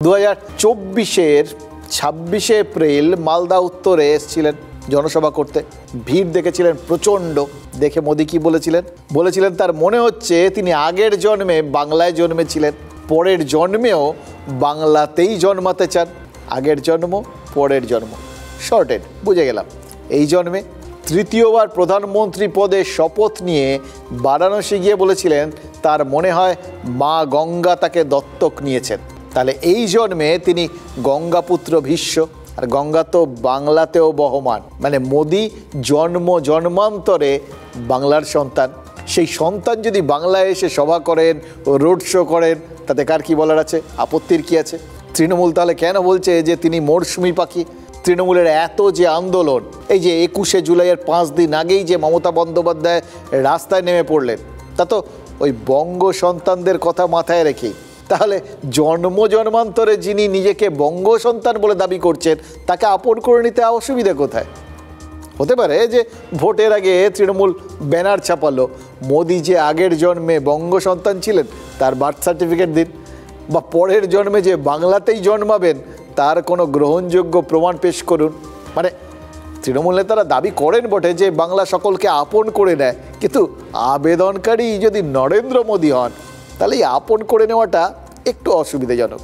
2024-এর 26শে April Malda উত্তরে এসেছিলেন জনসভা করতে। ভিড় দেখেছিলেন প্রচণ্ড। দেখে মোদি কি বলেছিলেন তার মনে হচ্ছে তিনি আগের জন্মে বাংলায় জন্মেছিলেন, পরের জন্মেও বাংলাতেই জন্মাতে চান। আগের জন্ম, পরের জন্ম, শর্টেড, বুঝে গেলাম। এই জন্মে তৃতীয়বার প্রধানমন্ত্রী পদে শপথ নিয়ে বারাণসী গিয়ে বলেছিলেন তার মনে হয় মা গঙ্গা তাকে দত্তক নিয়েছেন। তাহলে এই জন্মে তিনি গঙ্গাপুত্র ভীষ্ম, আর গঙ্গা তো বাংলাতেও বহমান। মানে মোদি জন্মান্তরে বাংলার সন্তান। সেই সন্তান যদি বাংলায় এসে সভা করেন, রোড শো করেন, তাতে কার কি বলার আছে? আপত্তির কি আছে? তৃণমূল তাহলে কেন বলছে যে তিনি মরশুমি পাখি? তৃণমূলের এত যে আন্দোলন, এই যে 21শে জুলাইয়ের 5 দিন আগেই যে মমতা বন্দ্যোপাধ্যায় রাস্তায় নেমে পড়লেন, তা তো ওই বঙ্গ সন্তানদের কথা মাথায় রেখেই। তাহলে জন্মান্তরে যিনি নিজেকে বঙ্গ সন্তান বলে দাবি করছেন তাকে আপন করে নিতে অসুবিধা কোথায়? হতে পারে যে ভোটের আগে তৃণমূল ব্যানার ছাপালো মোদি যে আগের জন্মে বঙ্গ সন্তান ছিলেন তার বার্থ সার্টিফিকেট দিন, বা পরের জন্মে যে বাংলাতেই জন্মাবেন তার কোনো গ্রহণযোগ্য প্রমাণ পেশ করুন। মানে তৃণমূল নেতারা দাবি করেন বটে যে বাংলা সকলকে আপন করে নেয়, কিন্তু আবেদনকারী যদি নরেন্দ্র মোদী হন তাহলে এই আপন করে নেওয়াটা একটু অসুবিধাজনক।